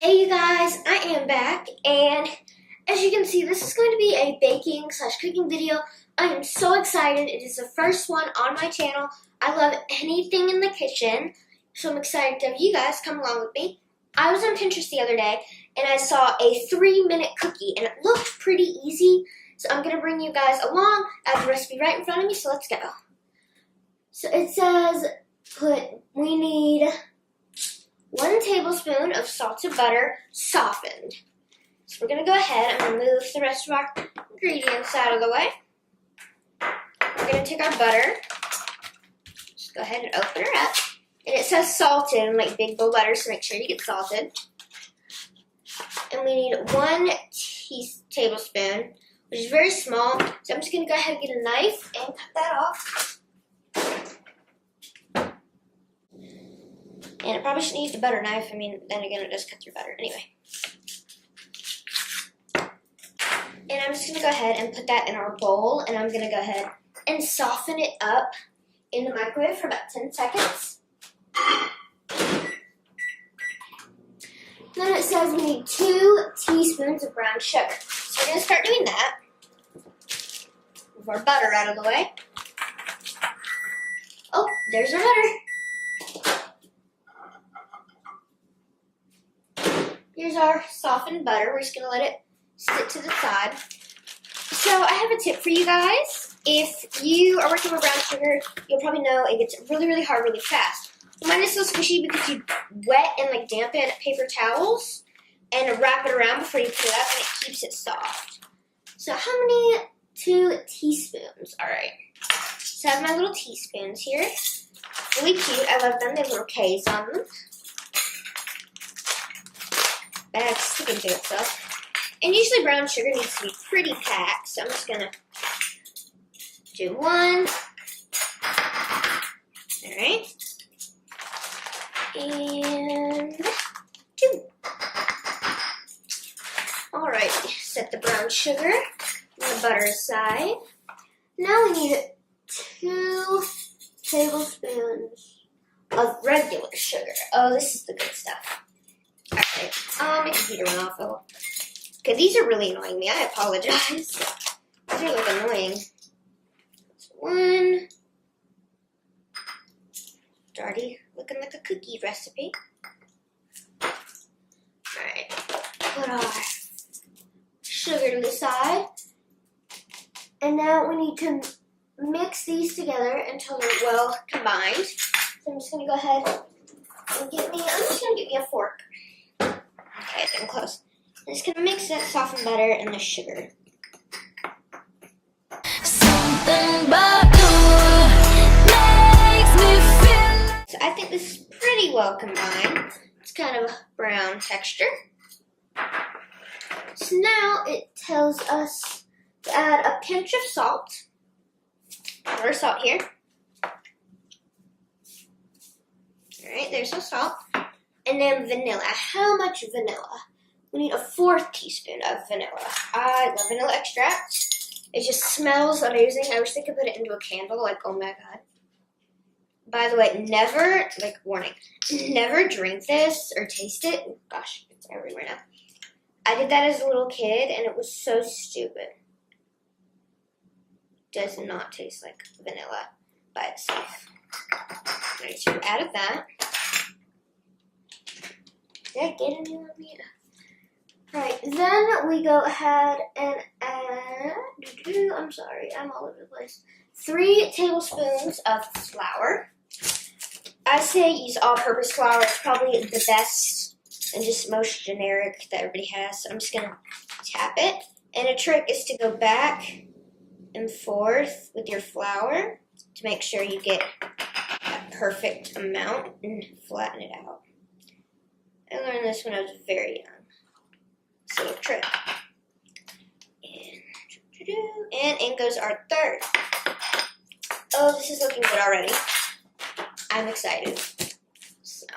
Hey you guys, I am back, and as you can see, this is going to be a baking / cooking video. I am so excited. It is the first one on my channel. I love anything in the kitchen, so I'm excited to have you guys come along with me. I was on Pinterest the other day, and I saw a 3-minute cookie, and it looked pretty easy, so I'm going to bring you guys along. I have the recipe right in front of me, so let's go. So it says we need 1 tablespoon of salted butter, softened. So we're going to go ahead and move the rest of our ingredients out of the way. We're going to take our butter, just go ahead and open her up. And it says salted in like big bold letters, so make sure you get salted. And we need 1 tablespoon, which is very small. So I'm just going to go ahead and get a knife and cut that off. And it probably shouldn't use the butter knife. I mean, then again, it does cut through butter. Anyway. And I'm just going to go ahead and put that in our bowl. And I'm going to go ahead and soften it up in the microwave for about 10 seconds. Then it says we need 2 teaspoons of brown sugar. So we're going to start doing that. Move our butter out of the way. Oh, there's our butter. Here's our softened butter. We're just going to let it sit to the side. So I have a tip for you guys. If you are working with brown sugar, you'll probably know it gets really, really hard really fast. Mine is so squishy because you wet and like dampen paper towels and wrap it around before you put it up, and it keeps it soft. So how many? 2 teaspoons. All right. So I have my little teaspoons here. Really cute. I love them. They have little K's on them. Bag sticking to itself. And usually brown sugar needs to be pretty packed, so I'm just going to do 1. Alright. And 2. Alright, set the brown sugar and the butter aside. Now we need 2 tablespoons of regular sugar. Oh, this is the good stuff. Alright, my computer went off. Oh. Okay, these are really annoying me. I apologize. These are like annoying. That's 1. It's already looking like a cookie recipe. Alright, put our sugar to the side. And now we need to mix these together until they're well combined. So I'm just going to go ahead and I'm just going to get me a fork. Okay, it's getting close. I'm just going to mix that softened butter and the sugar. Something about you makes me feel. So I think this is pretty well combined. It's kind of a brown texture. So now it tells us to add a pinch of salt. More salt here. Alright, there's some salt. And then vanilla. How much vanilla? We need a 4th teaspoon of vanilla. I love vanilla extract. It just smells amazing. I wish they could put it into a candle. Like, oh my god. By the way, never, like, warning, never drink this or taste it. Oh, gosh, it's everywhere now. I did that as a little kid, and it was so stupid. Does not taste like vanilla by itself. Alright, so we added that. Did I get any on me? Right, then we go ahead and add, I'm sorry, I'm all over the place, 3 tablespoons of flour. I say use all-purpose flour. It's probably the best and just most generic that everybody has. So I'm just going to tap it. And a trick is to go back and forth with your flour to make sure you get that perfect amount and flatten it out. I learned this when I was very young. So a trick. And in goes our 3rd. Oh, this is looking good already. I'm excited. So.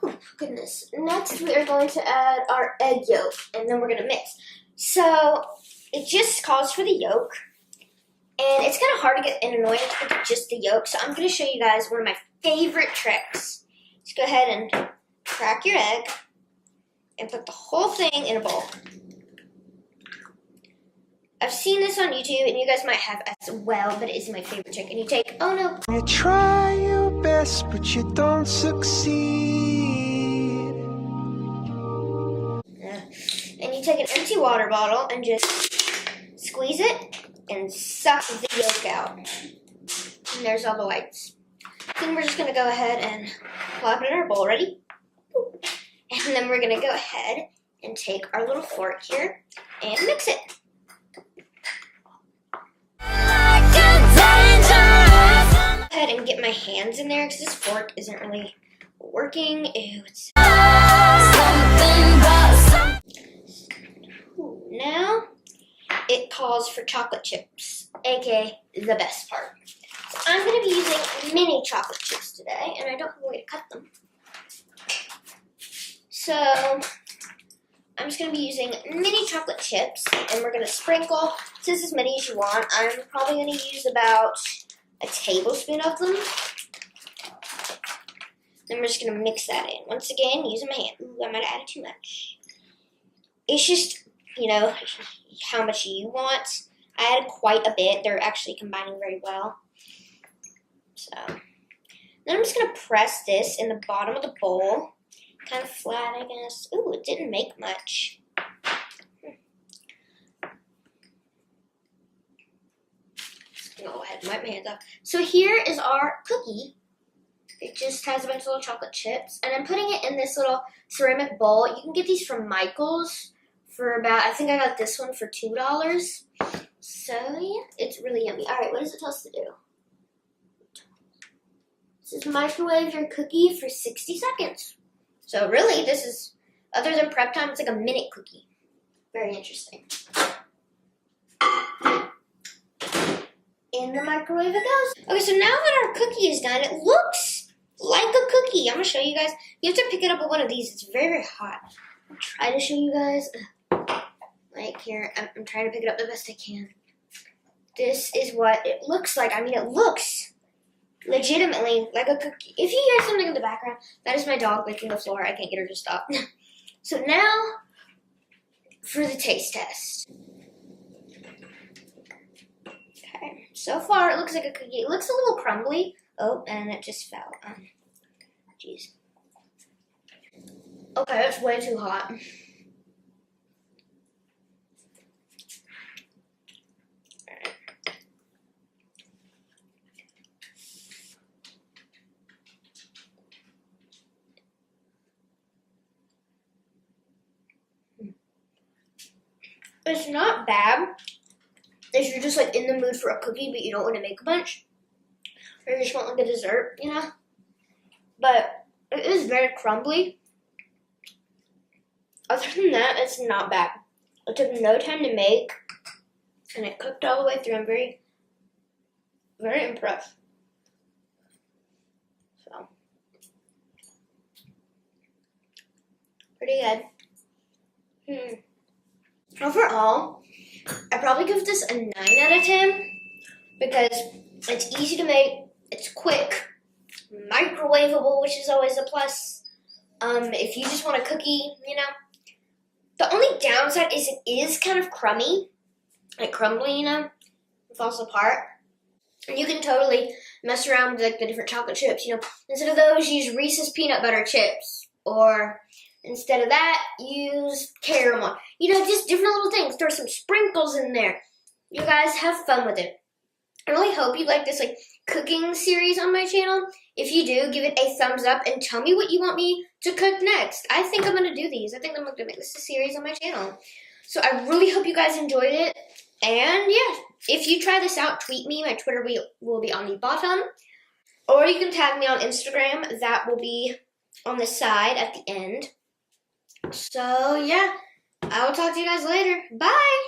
Oh, goodness. Next, we are going to add our egg yolk, and then we're going to mix. So, it just calls for the yolk. And it's kind of hard to get and annoying to put just the yolk. So I'm going to show you guys one of my favorite tricks. Just go ahead and crack your egg and put the whole thing in a bowl. I've seen this on YouTube, and you guys might have as well, but it is my favorite trick. And you take, oh no. You try your best, but you don't succeed. And you take an empty water bottle and just squeeze it and suck the yolk out. And there's all the whites. Then we're just going to go ahead and plop it in our bowl. Ready? And then we're going to go ahead and take our little fork here and mix it. Go ahead and get my hands in there because this fork isn't really working. Ew, it's... Now it calls for chocolate chips, aka the best part. So I'm going to be using mini chocolate chips today, and I don't have a way to cut them. So I'm just going to be using mini chocolate chips, and we're going to sprinkle, just as many as you want. I'm probably going to use about a tablespoon of them. Then we're just going to mix that in. Once again, using my hand. Ooh, I might have added too much. It's just, you know, how much you want. I added quite a bit. They're actually combining very well. So, then I'm just going to press this in the bottom of the bowl. Kind of flat, I guess. Ooh, it didn't make much. Go ahead and wipe my hands off. So here is our cookie. It just has a bunch of little chocolate chips. And I'm putting it in this little ceramic bowl. You can get these from Michael's for about, I think I got this one for $2. So yeah, it's really yummy. Alright, what does it tell us to do? It says microwave your cookie for 60 seconds. So really, this is, other than prep time, it's like a minute cookie. Very interesting. In the microwave it goes. Okay, so now that our cookie is done, it looks like a cookie. I'm going to show you guys. You have to pick it up with one of these. It's very, very hot. I'll try to show you guys. Like here, I'm trying to pick it up the best I can. This is what it looks like. I mean, it looks legitimately like a cookie. If you hear something in the background, that is my dog licking the floor. I can't get her to stop. So now for the taste test. Okay, so far it looks like a cookie. It looks a little crumbly. Oh, and it just fell. Jeez. Okay, that's way too hot. It's not bad if you're just like in the mood for a cookie but you don't want to make a bunch. Or you just want like a dessert, you know? But it is very crumbly. Other than that, it's not bad. It took no time to make and it cooked all the way through. I'm very, very impressed. So, pretty good. Overall, I probably give this a 9 out of 10 because it's easy to make, it's quick, microwavable, which is always a plus. If you just want a cookie, you know. The only downside is it is kind of crummy, like crumbly, you know, it falls apart. And you can totally mess around with like the different chocolate chips, you know. Instead of those, use Reese's peanut butter chips, or instead of that, use caramel. You know, just different little things. Throw some sprinkles in there. You guys have fun with it. I really hope you like this like cooking series on my channel. If you do, give it a thumbs up and tell me what you want me to cook next. I think I'm going to do these. I think I'm going to make this a series on my channel. So I really hope you guys enjoyed it. And yeah, if you try this out, tweet me. My Twitter will be on the bottom. Or you can tag me on Instagram. That will be on the side at the end. So yeah, I will talk to you guys later. Bye!